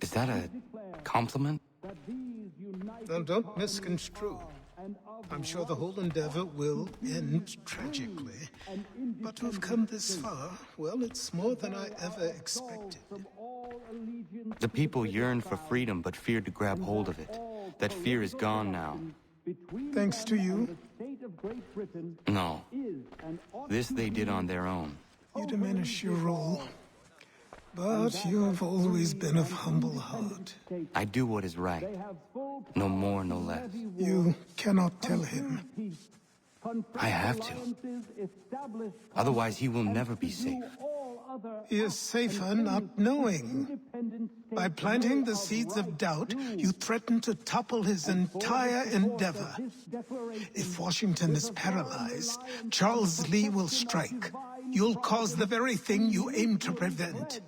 Is that a compliment? Then don't misconstrue. I'm sure the whole endeavor will end tragically. But to have come this far, well, it's more than I ever expected. The people yearned for freedom but feared to grab hold of it. That fear is gone now. Thanks to you? No. This they did on their own. You diminish your role. But you have always been of humble heart. I do what is right. No more, no less. You cannot tell him. I have to. Otherwise, he will never be safe. He is safer not knowing. By planting the seeds of doubt, you threaten to topple his entire endeavor. If Washington is paralyzed, Charles Lee will strike. You'll cause the very thing you aim to prevent.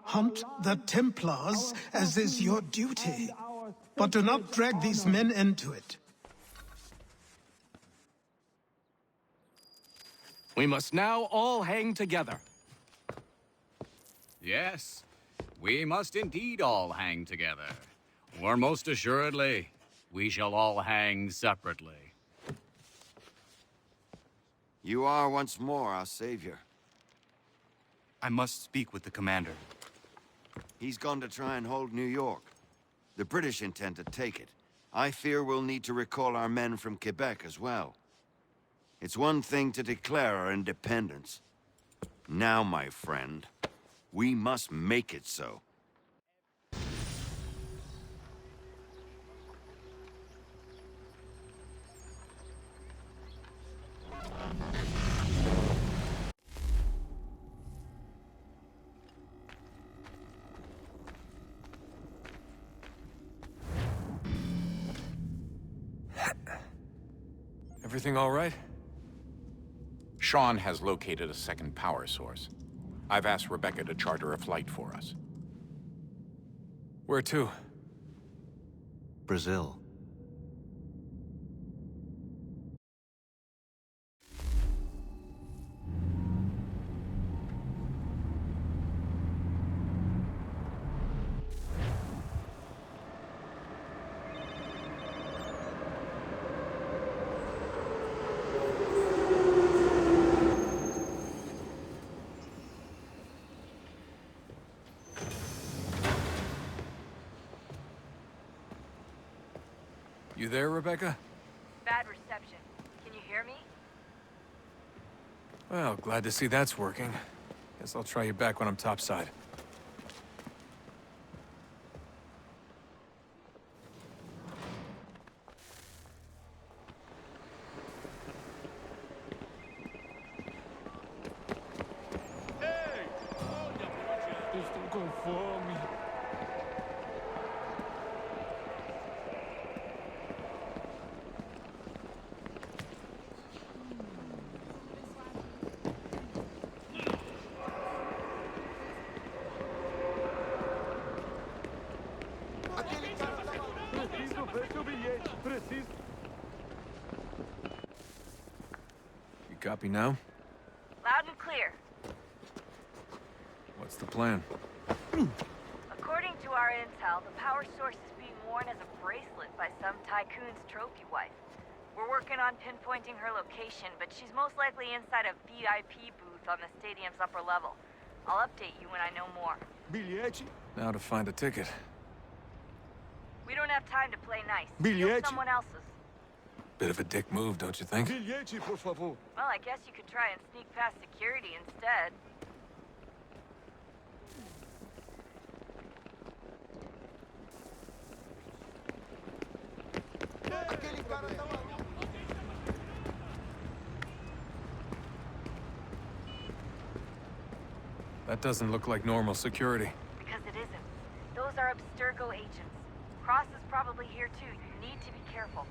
Hunt the Templars, as is your duty. But do not drag these men into it. We must now all hang together. Yes, we must indeed all hang together. Or most assuredly, we shall all hang separately. You are once more our savior. I must speak with the commander. He's gone to try and hold New York. The British intend to take it. I fear we'll need to recall our men from Quebec as well. It's one thing to declare our independence. Now, my friend, we must make it so. Everything all right? Sean has located a second power source. I've asked Rebecca to charter a flight for us. Where to? Brazil. You there, Rebecca? Bad reception. Can you hear me? Well, glad to see that's working. Guess I'll try you back when I'm topside. Estou com fome. Preciso ver seu bilhete. Preciso. You copy now? Loud and clear. What's the plan? According to our intel, the power source is being worn as a bracelet by some tycoon's trophy wife. We're working on pinpointing her location, but she's most likely inside a VIP booth on the stadium's upper level. I'll update you when I know more. Bilhete? Now to find a ticket. We don't have time to play nice. Bilhete? Steal someone else's. Bit of a dick move, don't you think? Bilhete, por favor. Well, I guess you could try and sneak past security instead. That doesn't look like normal security. Because it isn't. Those are Abstergo agents. Cross is probably here too. You need to be careful.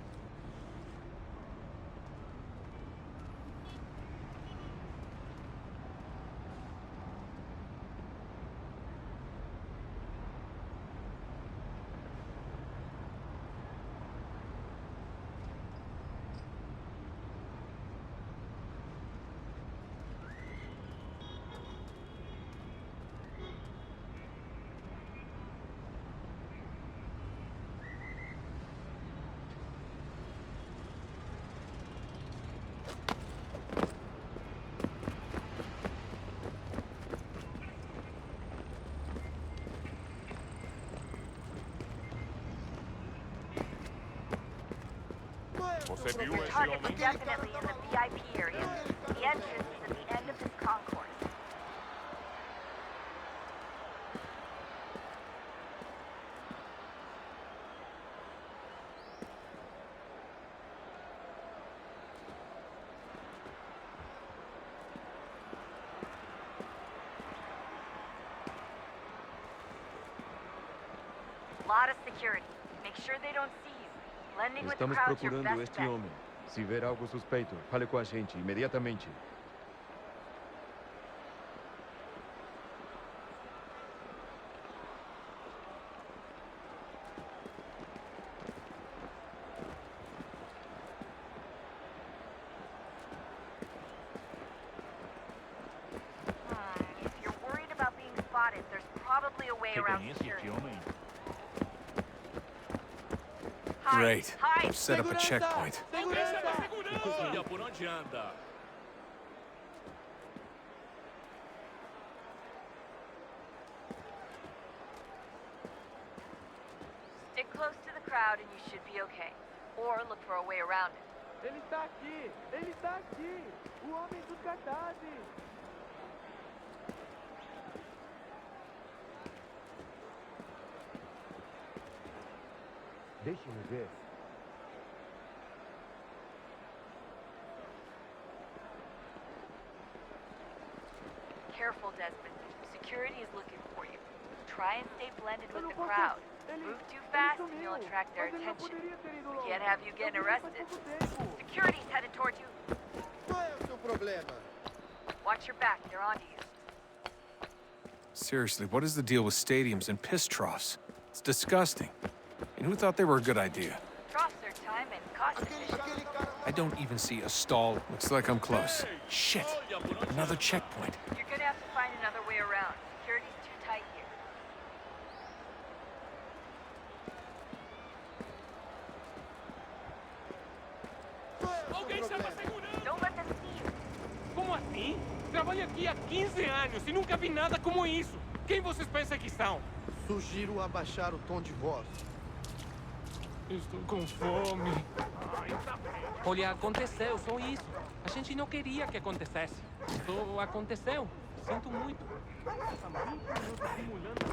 Você viu Your esse target was homem? definitely in the VIP area. The entrance is at the end of this concourse. Lot of security. Make sure they don't see you. Blending with the Estamos crowd's your procurando best este bet. homem. Se ver algo suspeito, fale com a gente imediatamente. If you're worried about being spotted, there's probably a way around security. Hide, Great. hide. I've set up a checkpoint. Olha por onde anda. Stick close to the crowd and you should be okay. Or look for a way around it. Ele está aqui! Ele está aqui! O homem dos cartazes! Deixe-me ver. Careful, Desmond. Security is looking for you. Try and stay blended with the crowd. Move too fast and you'll attract their attention. We can't have you getting arrested. Security's headed towards you. Qual é o seu problema? Watch your back, they're onto you. Seriously, what is the deal with stadiums and piss troughs? It's disgusting. And who thought they were a good idea? Troughs are time and cost efficient. Aquele cara... I don't even see a stall. Looks like I'm close. Shit. Another checkpoint. You're gonna have to find another way around. Security's too tight here. Alguém chama a segurança! Don't let them see you. Como assim? Trabalho aqui há 15 anos e nunca vi nada como isso. Quem vocês pensam que são? Sugiro abaixar o tom de voz. Estou com fome. Olha, aconteceu, só isso. A gente não queria que acontecesse. Só aconteceu. Sinto muito.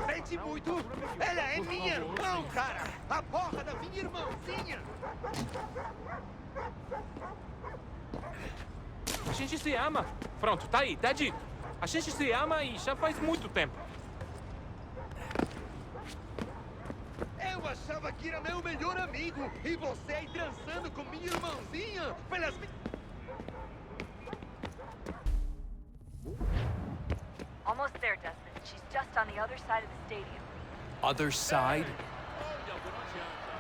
Sente muito? Ela é minha irmã, cara! A porra da minha irmãzinha! A gente se ama. Pronto, tá aí, tá dito. A gente se ama e já faz muito tempo. Eu achava que era meu melhor amigo e você aí transando com minha irmãzinha pelas... Almost there, Desmond. She's just on the other side of the stadium. Other side? Olha por onde anda.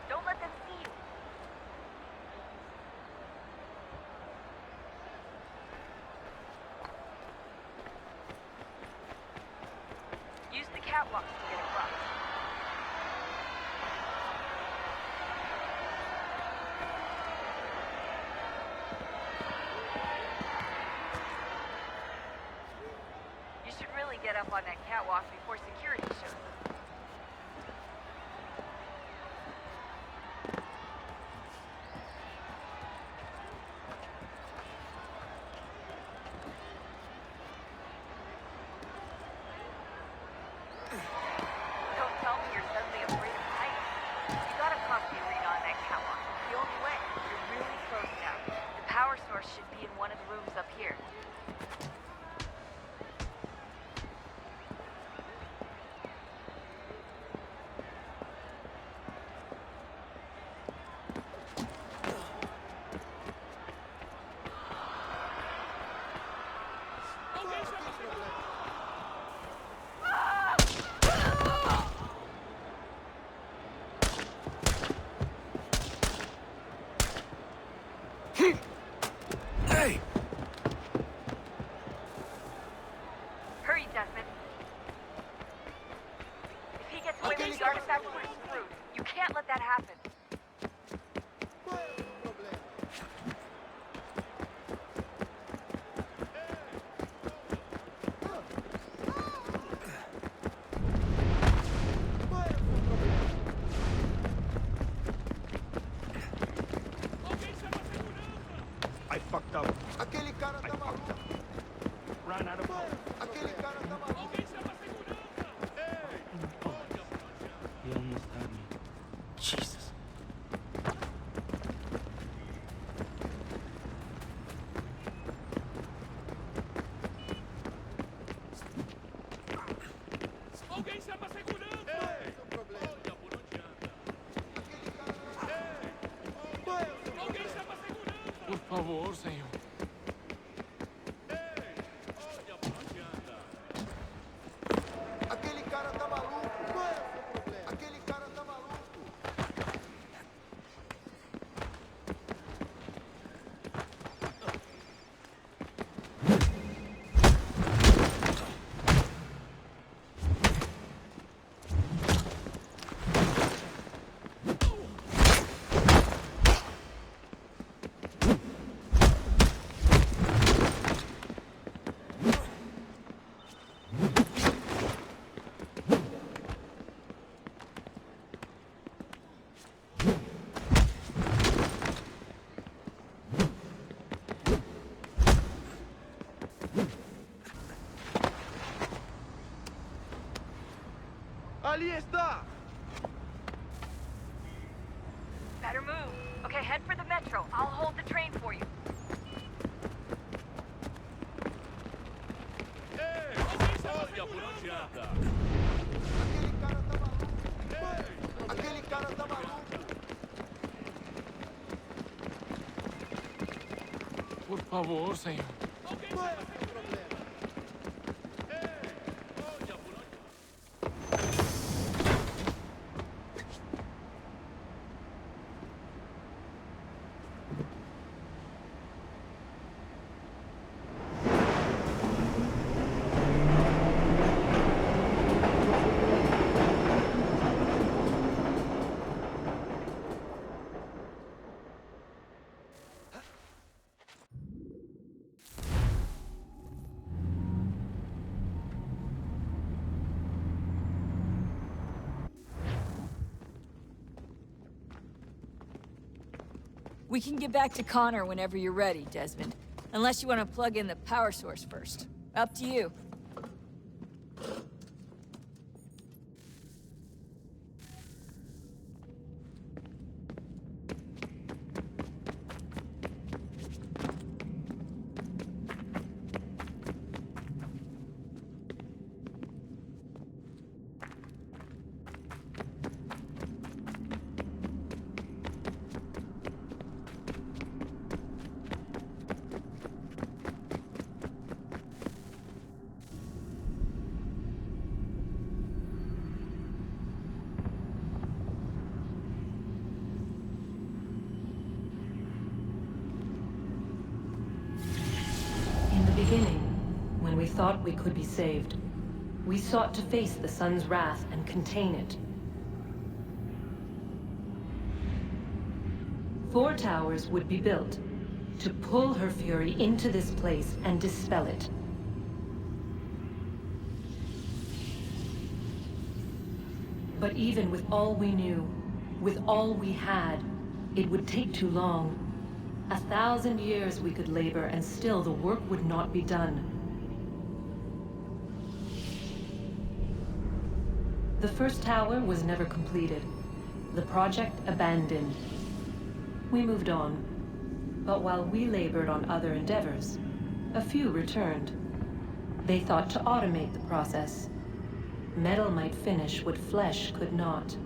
Don't let them see you. Use the catwalks to get across. You should really get up on that catwalk before security shows up. Don't tell me you're suddenly afraid of heights. You gotta cross the arena on that catwalk. It's the only way. You're really close now. The power source should be in one of the rooms up here. You can't let that happen. I fucked up. Aquele cara tá maluco. Run out of power. Aquele cara tá maluco. He almost had me. Jesus. Alguém chama a segurança! Ei, seu problema. Olha por onde anda. Aquele cara. Ei! Qual é o seu Alguém problema? chama a segurança! Por favor, senhor. Ei! Olha por onde anda. Aquele cara tá maluco. Qual é o seu problema? Aquele cara tá maluco. Ali está! Better move. Okay, head for the metro. I'll hold the train for you. Ei! Alguém chama a segurança! Olha por onde anda. Aquele cara tá maluco. Aquele cara tá maluco. Por favor, senhor. Alguém Qual chama é a o seu problema? Ei! Olha por onde... We can get back to Connor whenever you're ready, Desmond. Unless you want to plug in the power source first. Up to you. In the beginning, when we thought we could be saved, we sought to face the sun's wrath and contain it. 4 towers would be built to pull her fury into this place and dispel it. But even with all we knew, with all we had, it would take too long. 1,000 years we could labor and still the work would not be done. The first tower was never completed. The project abandoned. We moved on. But while we labored on other endeavors, a few returned. They thought to automate the process. Metal might finish what flesh could not.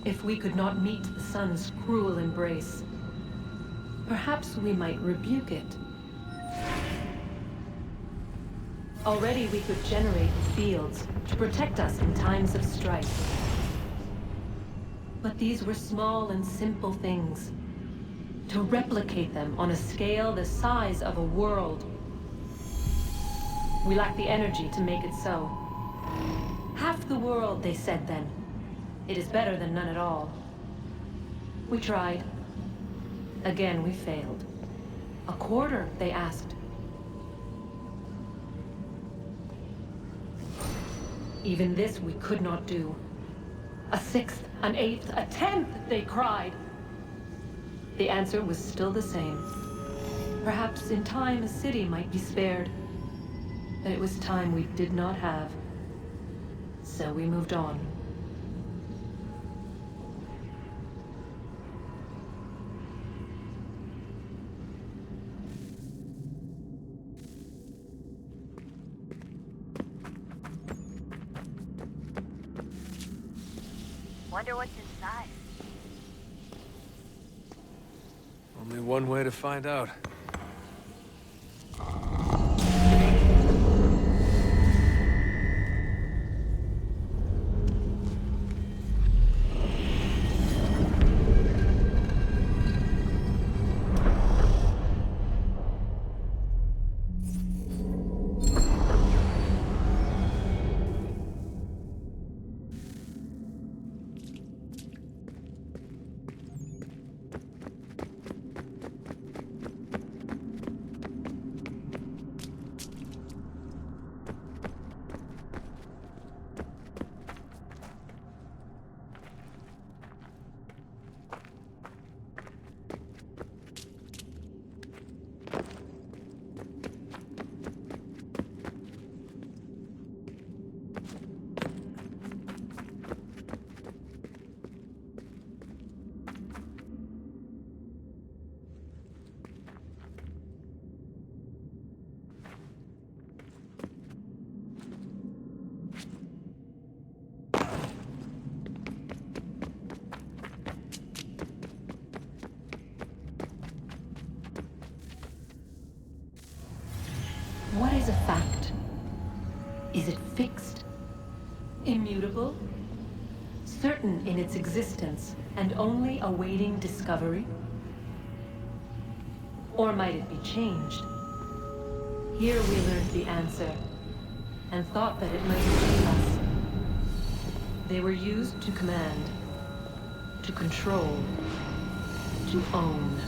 If we could not meet the sun's cruel embrace, perhaps we might rebuke it. Already we could generate fields to protect us in times of strife. But these were small and simple things. To replicate them on a scale the size of a world. We lack the energy to make it so. Half the world, they said then. It is better than none at all. We tried. Again, we failed. A quarter, they asked. Even this we could not do. A sixth, an eighth, a tenth, they cried. The answer was still the same. Perhaps in time a city might be spared. But it was time we did not have. So we moved on. Wonder what's inside. Only one way to find out. What is a fact? Is it fixed? Immutable? Certain in its existence and only awaiting discovery? Or might it be changed? Here we learned the answer, and thought that it might save us. They were used to command, to control, to own.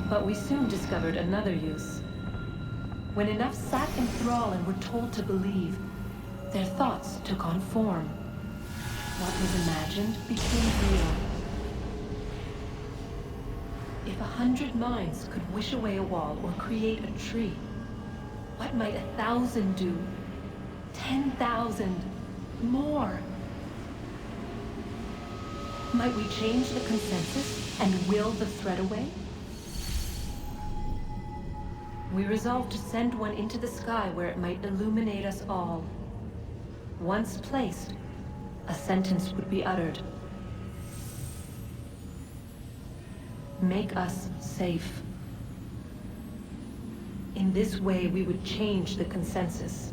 But we soon discovered another use. When enough sat in thrall and were told to believe, their thoughts took on form. What was imagined became real. If 100 minds could wish away a wall or create a tree, what might 1,000 do? 10,000? More? Might we change the consensus and will the threat away? We resolved to send one into the sky where it might illuminate us all. Once placed, a sentence would be uttered. Make us safe. In this way, we would change the consensus.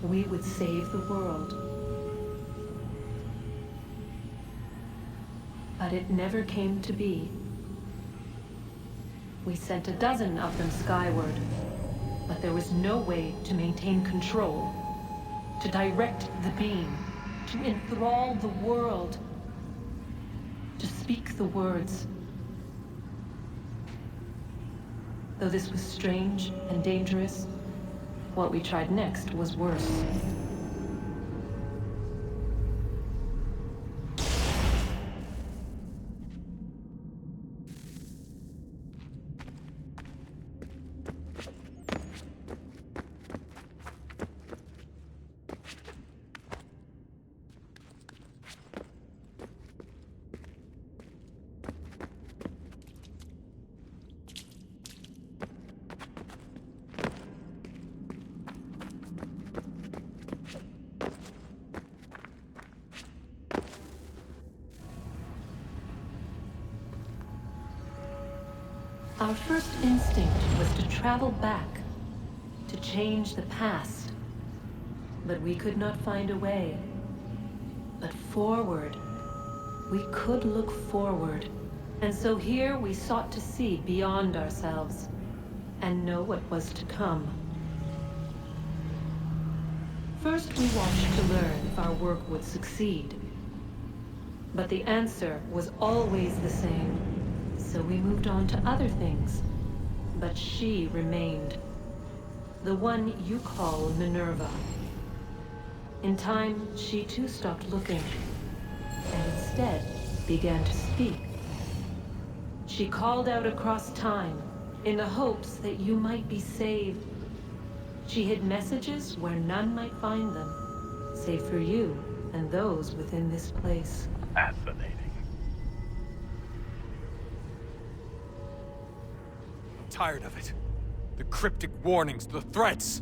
We would save the world. But it never came to be. We sent a dozen of them skyward, but there was no way to maintain control, to direct the beam, to enthrall the world, to speak the words. Though this was strange and dangerous, what we tried next was worse. Our first instinct was to travel back, to change the past. But we could not find a way. But forward. We could look forward. And so here we sought to see beyond ourselves, and know what was to come. First we watched to learn if our work would succeed. But the answer was always the same. So we moved on to other things. But she remained. The one you call Minerva. In time, she too stopped looking, and instead began to speak. She called out across time, in the hopes that you might be saved. She hid messages where none might find them, save for you and those within this place. Fascinating. I'm tired of it. The cryptic warnings, the threats.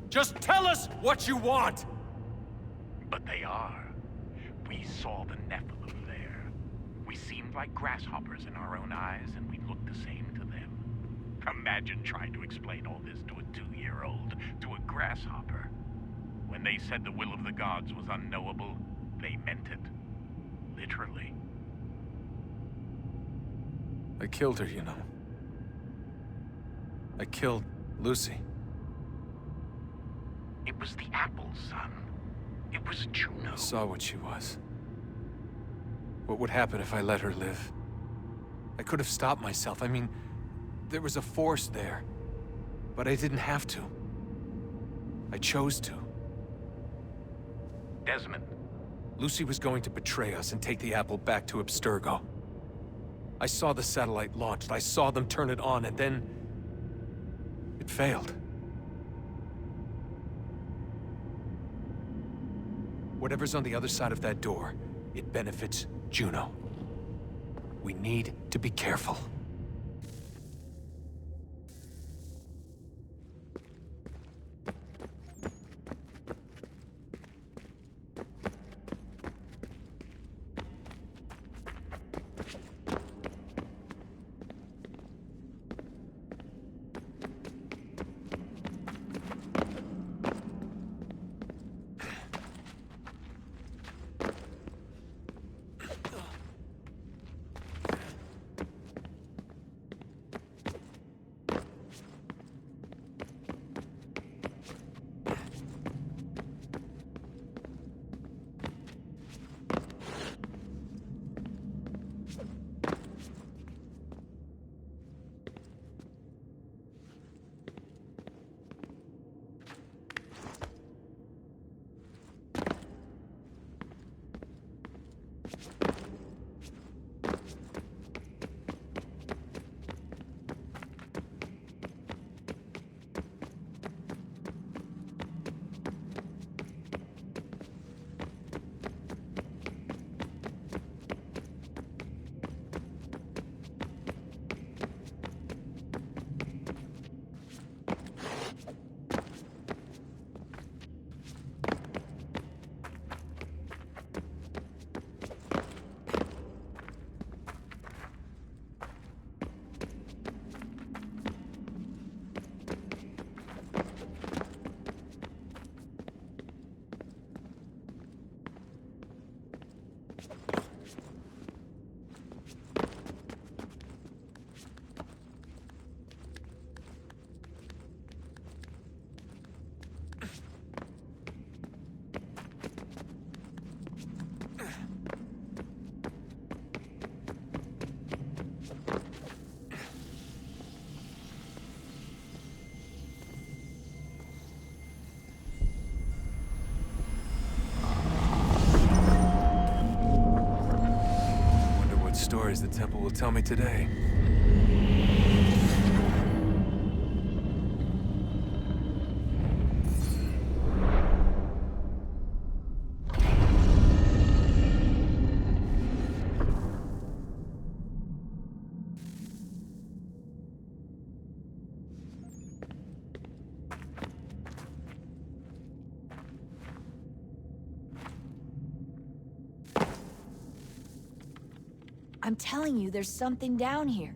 Just tell us what you want! But they are. We saw the Nephilim there. We seemed like grasshoppers in our own eyes, and we looked the same to them. Imagine trying to explain all this to a 2-year-old, to a grasshopper. When they said the will of the gods was unknowable, they meant it. Literally. I killed her, you know. I killed Lucy. It was the apple, son. It was Juno. I saw what she was. What would happen if I let her live? I could have stopped myself. I mean, there was a force there. But I didn't have to. I chose to. Desmond. Lucy was going to betray us and take the apple back to Abstergo. I saw the satellite launched. I saw them turn it on, and then... it failed. Whatever's on the other side of that door, it benefits Juno. We need to be careful. Stories the temple will tell me today. I'm telling you, there's something down here.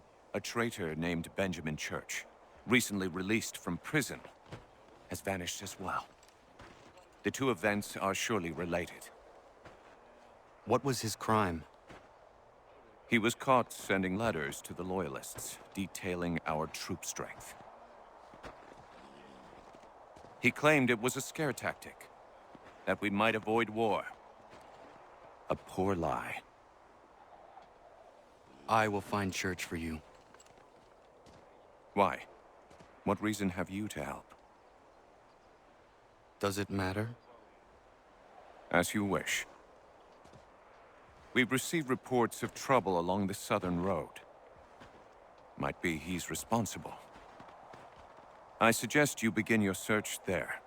A traitor named Benjamin Church, recently released from prison, has vanished as well. The two events are surely related. What was his crime? He was caught sending letters to the Loyalists, detailing our troop strength. He claimed it was a scare tactic, that we might avoid war. A poor lie. I will find Church for you. Why? What reason have you to help? Does it matter? As you wish. We've received reports of trouble along the southern road. Might be he's responsible. I suggest you begin your search there.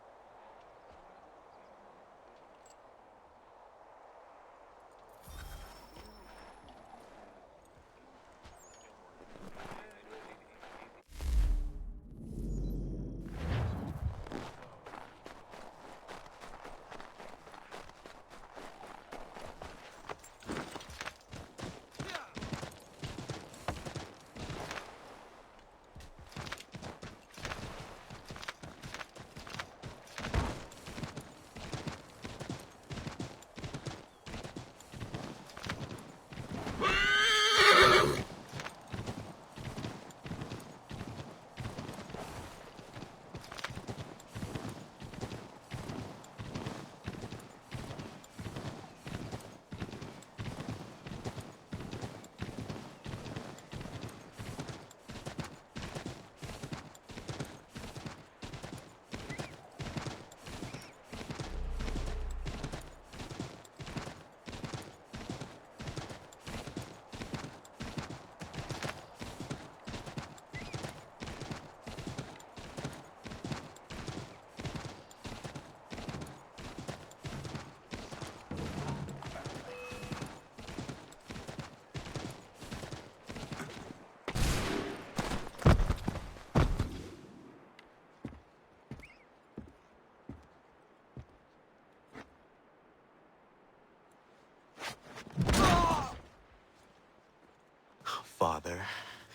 Father.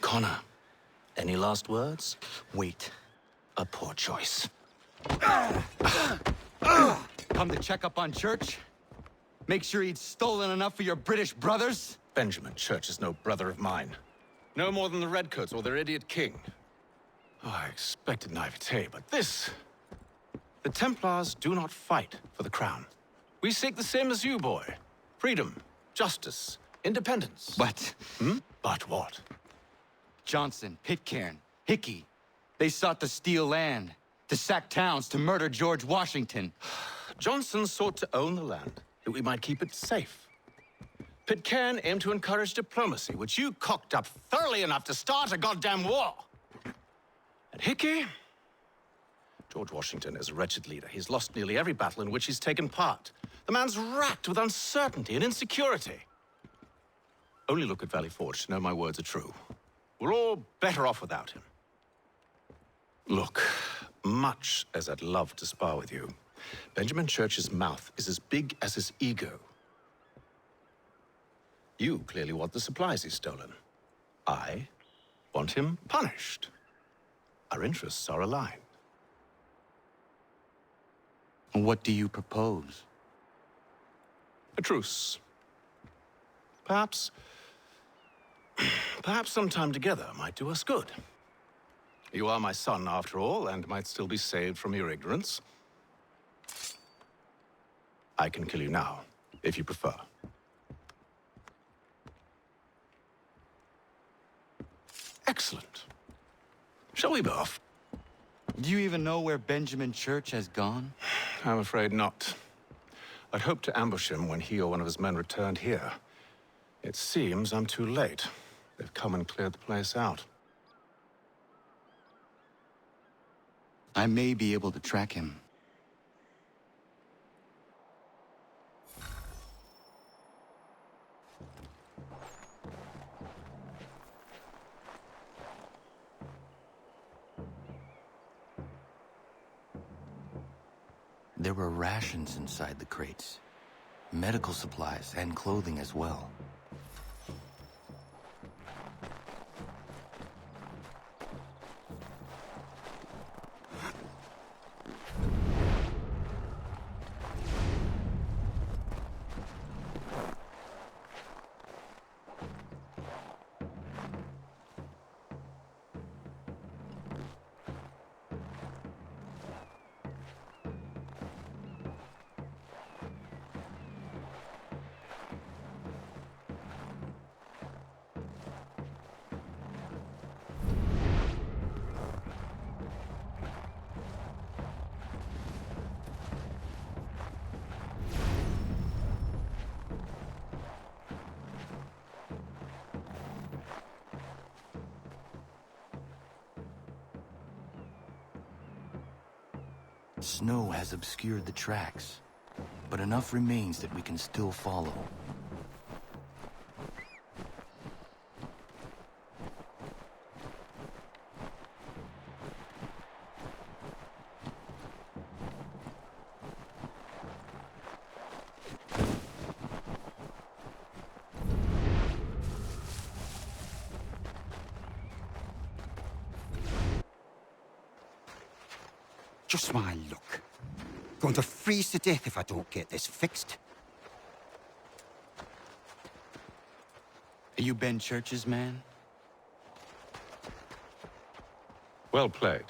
Connor, any last words? Wait. A poor choice. Come to check up on Church? Make sure he'd stolen enough for your British brothers? Benjamin Church is no brother of mine. No more than the Redcoats or their idiot king. Oh, I expected naivete, but this... The Templars do not fight for the crown. We seek the same as you, boy. Freedom, justice, independence. But... But what? Johnson, Pitcairn, Hickey. They sought to steal land, to sack towns, to murder George Washington. Johnson sought to own the land, that we might keep it safe. Pitcairn aimed to encourage diplomacy, which you cocked up thoroughly enough to start a goddamn war. And Hickey? George Washington is a wretched leader. He's lost nearly every battle in which he's taken part. The man's racked with uncertainty and insecurity. Only look at Valley Forge to know my words are true. We're all better off without him. Look, much as I'd love to spar with you, Benjamin Church's mouth is as big as his ego. You clearly want the supplies he's stolen. I want him punished. Our interests are aligned. What do you propose? A truce. Perhaps some time together might do us good. You are my son, after all, and might still be saved from your ignorance. I can kill you now, if you prefer. Excellent. Shall we be off? Do you even know where Benjamin Church has gone? I'm afraid not. I'd hoped to ambush him when he or one of his men returned here. It seems I'm too late. They've come and cleared the place out. I may be able to track him. There were rations inside the crates. Medical supplies and clothing as well. Snow has obscured the tracks, but enough remains that we can still follow. Just my luck. Going to freeze to death if I don't get this fixed. Are you Ben Church's man? Well played.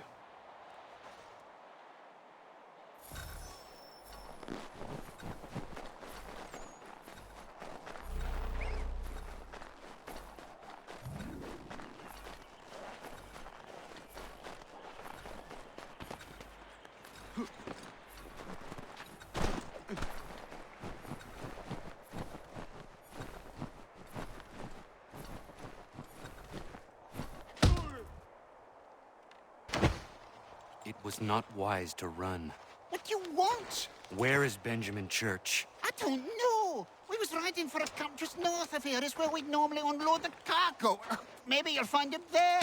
It was not wise to run. What do you want? Where is Benjamin Church? I don't know. We was riding for a camp just north of here. Is where we'd normally unload the cargo. Maybe you'll find him there.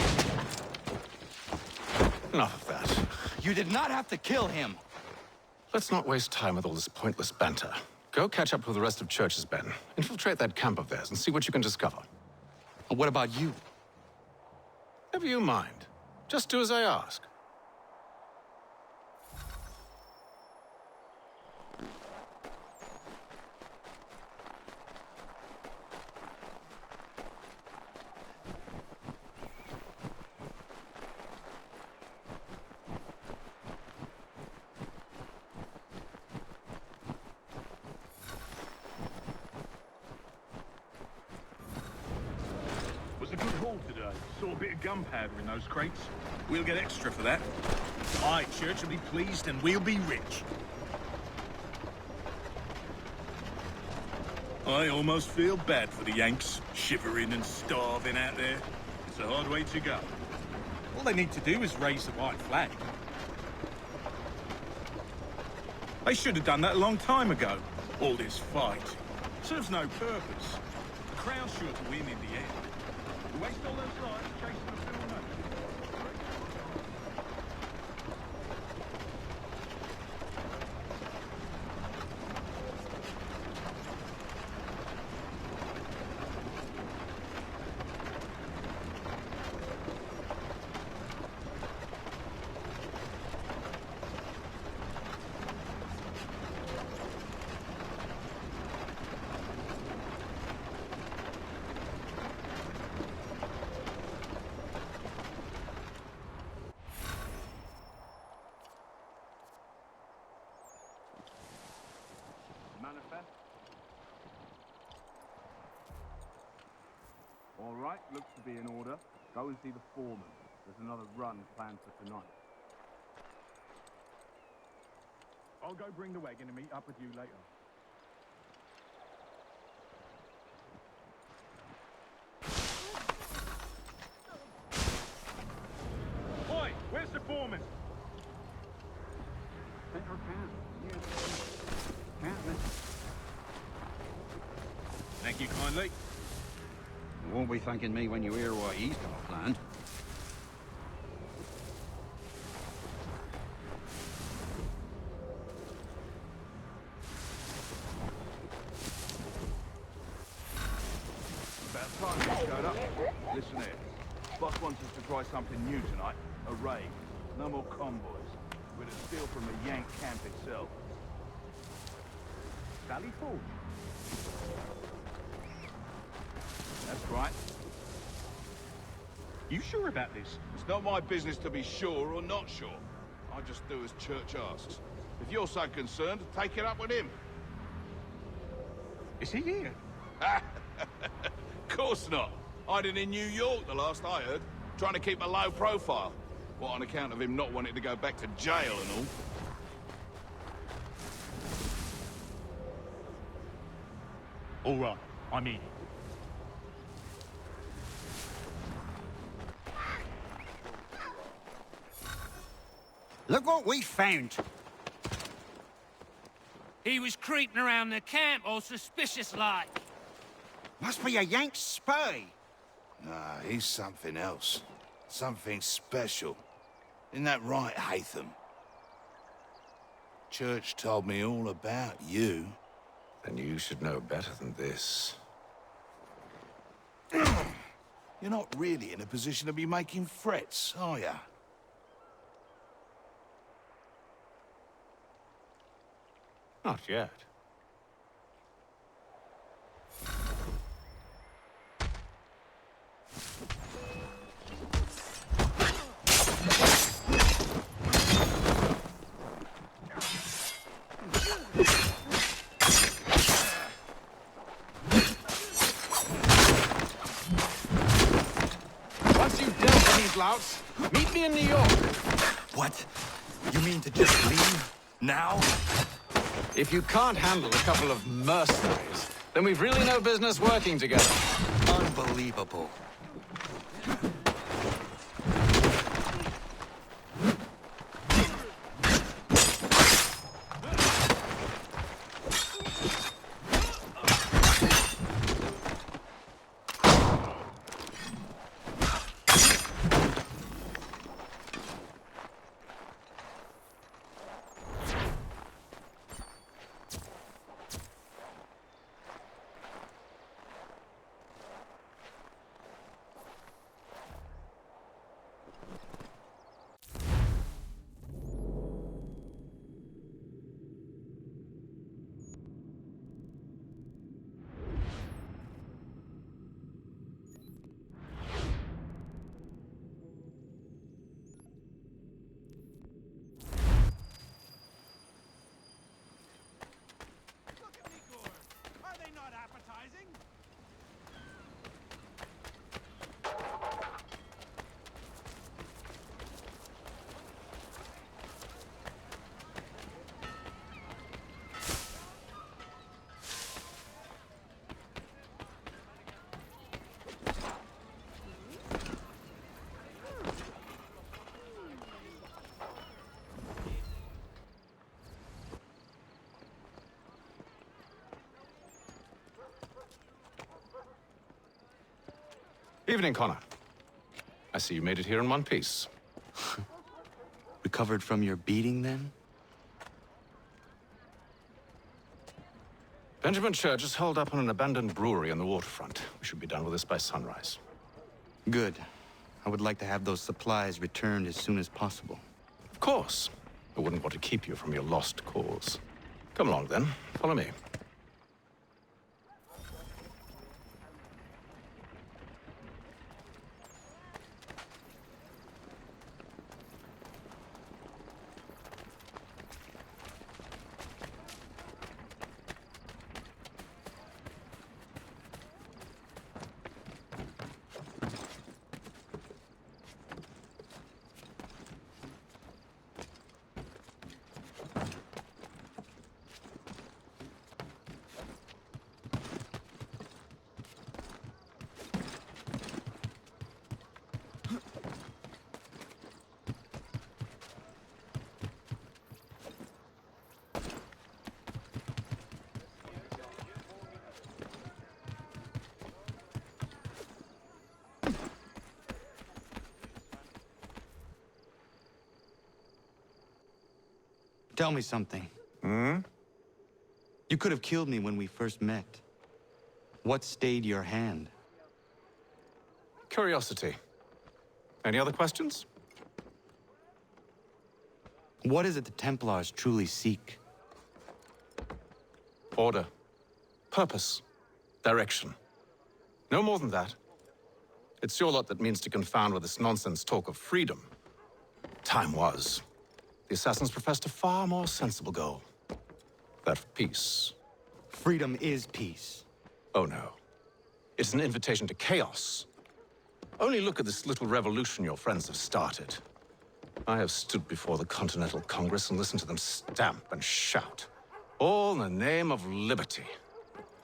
Enough of that. You did not have to kill him! Let's not waste time with all this pointless banter. Go catch up with the rest of Church's men. Infiltrate that camp of theirs and see what you can discover. And what about you? Never you mind. Just do as I ask. Was a good haul today. Saw a bit of gunpowder in those crates. We'll get extra for that. Aye, Church will be pleased and we'll be rich. I almost feel bad for the Yanks, shivering and starving out there. It's a hard way to go. All they need to do is raise the white flag. They should have done that a long time ago. All this fight serves no purpose. The Crown's sure to win in the end. We waste all those lives chasing the film note. Manifest. All right, looks to be in order. Go and see the foreman. There's another run planned for tonight. I'll go bring the wagon and meet up with you later. Oi, where's the foreman? Center camp. Thank you kindly. You won't be thanking me when you hear what he's got planned. About time you showed up. Listen here. Boss wants us to try something new tonight. A raid. No more convoys. We're to steal from the Yank camp itself. Valley Forge. That's right. You sure about this? It's not my business to be sure or not sure. I just do as Church asks. If you're so concerned, take it up with him. Is he here? Course not. Hiding in New York, the last I heard. Trying to keep a low profile. What, on account of him not wanting to go back to jail and all? All right, I'm in. Look what we found. He was creeping around the camp all suspicious-like. Must be a Yank spy. Nah, he's something else. Something special. Isn't that right, Hatham? Church told me all about you. Then you should know better than this. You're not really in a position to be making threats, are ya? Not yet. Once you've dealt with these louts, meet me in New York. What? You mean to just leave? Now? If you can't handle a couple of mercenaries, then we've really no business working together. Unbelievable. Evening, Connor. I see you made it here in one piece. Recovered from your beating, then? Benjamin Church is holed up on an abandoned brewery on the waterfront. We should be done with this by sunrise. Good. I would like to have those supplies returned as soon as possible. Of course. I wouldn't want to keep you from your lost cause. Come along, then. Follow me. Tell me something. Hmm? You could have killed me when we first met. What stayed your hand? Curiosity. Any other questions? What is it the Templars truly seek? Order. Purpose. Direction. No more than that. It's your lot that means to confound with this nonsense talk of freedom. Time was. The assassins professed a far more sensible goal. That of peace. Freedom is peace. Oh no. It's an invitation to chaos. Only look at this little revolution your friends have started. I have stood before the Continental Congress and listened to them stamp and shout. All in the name of liberty.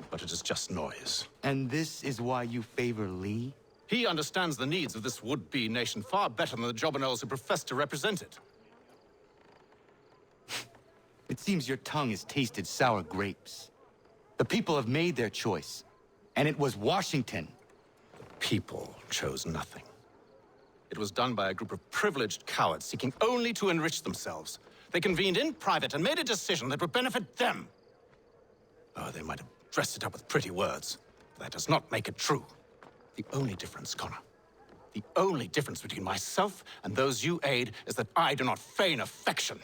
But it is just noise. And this is why you favor Lee? He understands the needs of this would-be nation far better than the jobberknolls who profess to represent it. It Seems your tongue has tasted sour grapes. The people have made their choice, and it was Washington. The people chose nothing. It was done by a group of privileged cowards seeking only to enrich themselves. They convened in private and made a decision that would benefit them. Oh, they might have dressed it up with pretty words, but that does not make it true. The only difference, Connor, the only difference between myself and those you aid is that I do not feign affection.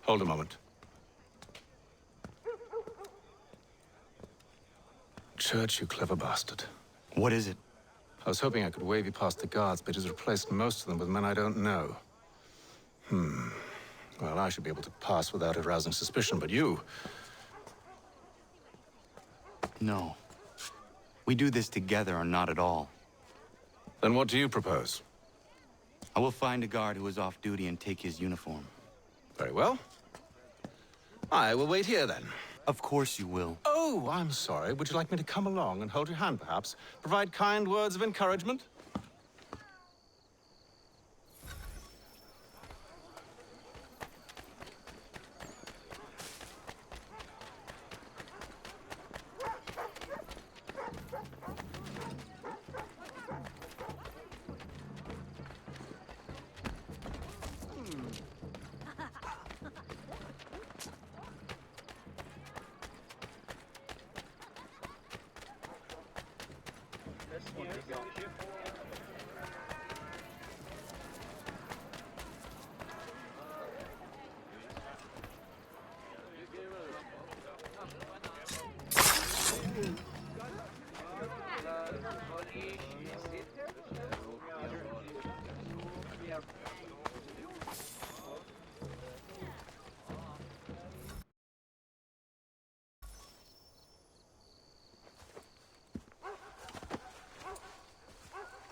Hold a moment. Church, you clever bastard. What is it? I was hoping I could wave you past the guards, but he's replaced most of them with men I don't know. Well, I should be able to pass without arousing suspicion, but you... No. We do this together or not at all. Then what do you propose? I will find a guard who is off duty and take his uniform. Very well. I will wait here, then. Of course you will. Oh, I'm sorry. Would you like me to come along and hold your hand, perhaps? Provide kind words of encouragement?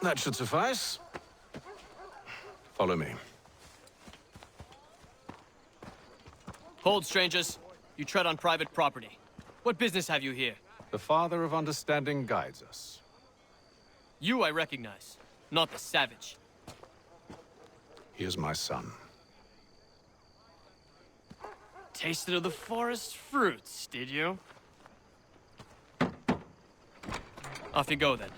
That should suffice. Follow me. Hold, strangers. You tread on private property. What business have you here? The Father of Understanding guides us. You I recognize, not the savage. He is my son. Tasted of the forest fruits, did you? Off you go, then.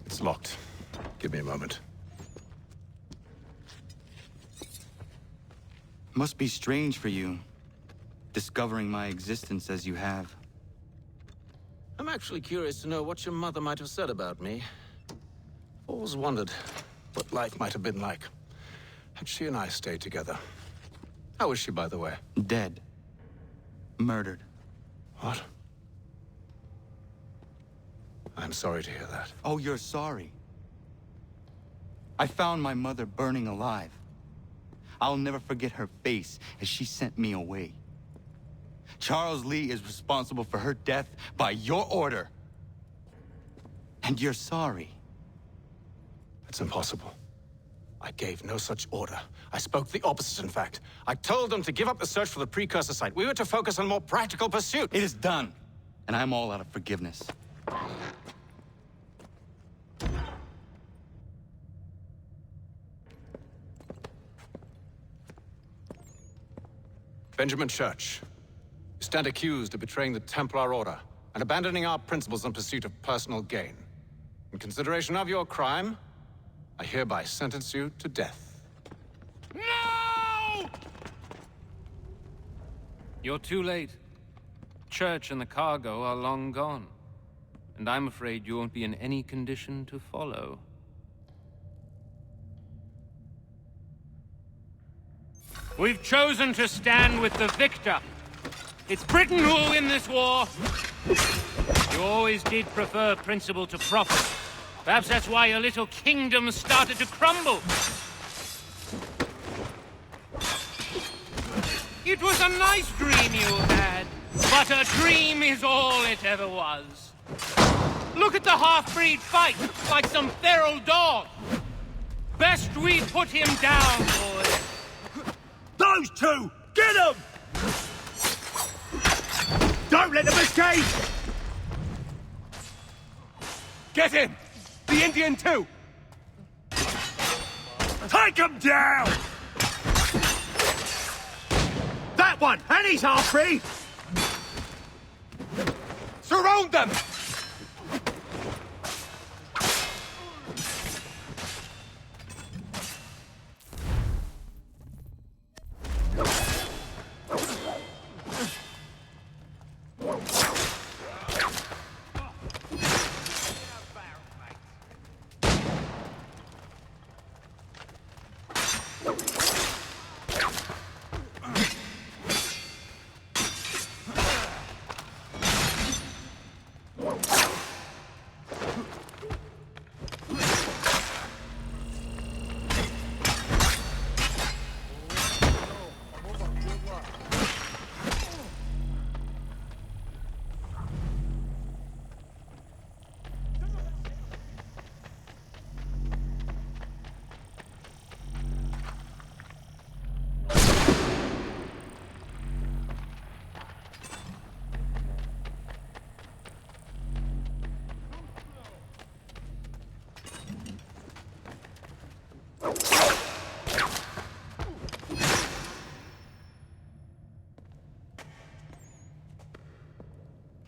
It's locked. Give me a moment. Must be strange for you, discovering my existence as you have. I'm actually curious to know what your mother might have said about me. Always wondered what life might have been like had she and I stayed together. How is she, by the way? Dead. Murdered. What? I'm sorry to hear that. Oh, you're sorry. I found my mother burning alive. I'll never forget her face as she sent me away. Charles Lee is responsible for her death by your order. And you're sorry. It's impossible. I gave no such order. I spoke the opposite, in fact. I told them to give up the search for the precursor site. We were to focus on more practical pursuit. It is done, and I'm all out of forgiveness. Benjamin Church, you stand accused of betraying the Templar Order and abandoning our principles in pursuit of personal gain. In consideration of your crime, I hereby sentence you to death. No! You're too late. Church and the cargo are long gone. And I'm afraid you won't be in any condition to follow. We've chosen to stand with the victor. It's Britain who will win this war. You always did prefer principle to profit. Perhaps that's why your little kingdom started to crumble. It was a nice dream you had, but a dream is all it ever was. Look at the half-breed fight, like some feral dog. Best we put him down, boys. Those two! Get them! Don't let them escape! Get him! The Indian too! Take him down! That one! And he's half-breed! Surround them!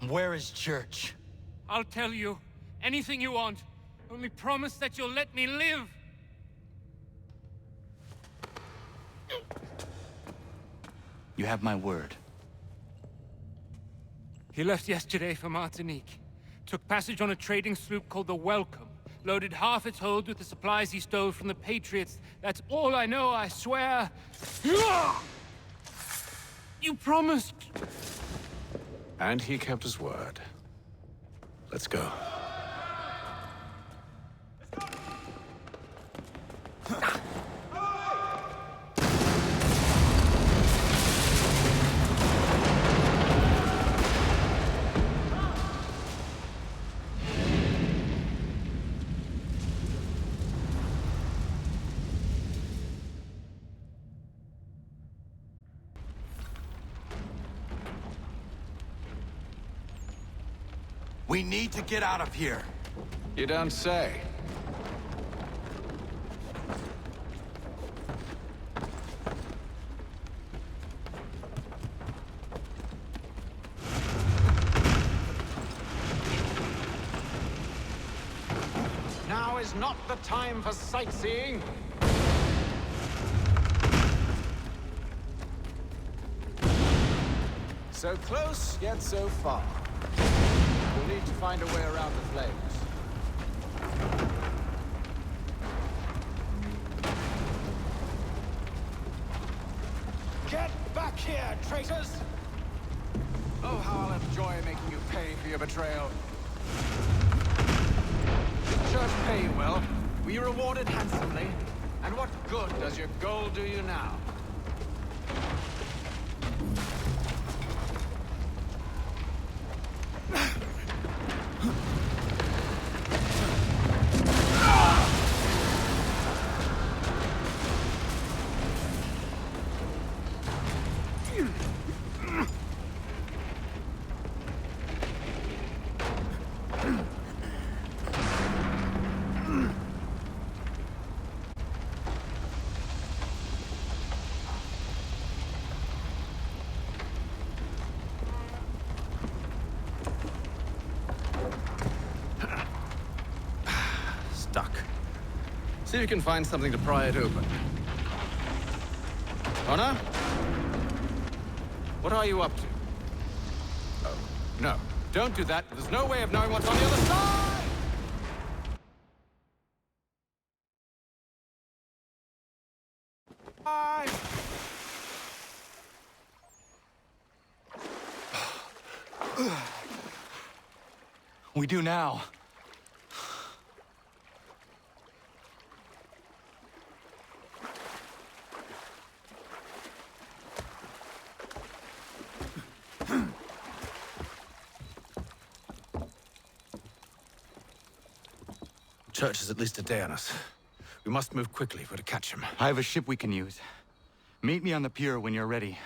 Where is Church? I'll tell you. Anything you want. Only promise that you'll let me live. You have my word. He left yesterday for Martinique. Took passage on a trading sloop called the Welcome. Loaded half its hold with the supplies he stole from the Patriots. That's all I know, I swear. You promised. And he kept his word. Let's go. We need to get out of here. You don't say. Now is not the time for sightseeing. So close, yet so far. We'll need to find a way around the flames. Get back here, traitors! Oh, how I'll enjoy making you pay for your betrayal. church pay you well, were you rewarded handsomely? And what good does your gold do you now? Stuck. See if you can find something to pry it open. Connor? What are you up to? Oh, no. Don't do that. There's no way of knowing what's on the other side! Bye! We do now. Church is at least a day on us. We must move quickly if we're to catch him. I have a ship we can use. Meet me on the pier when you're ready.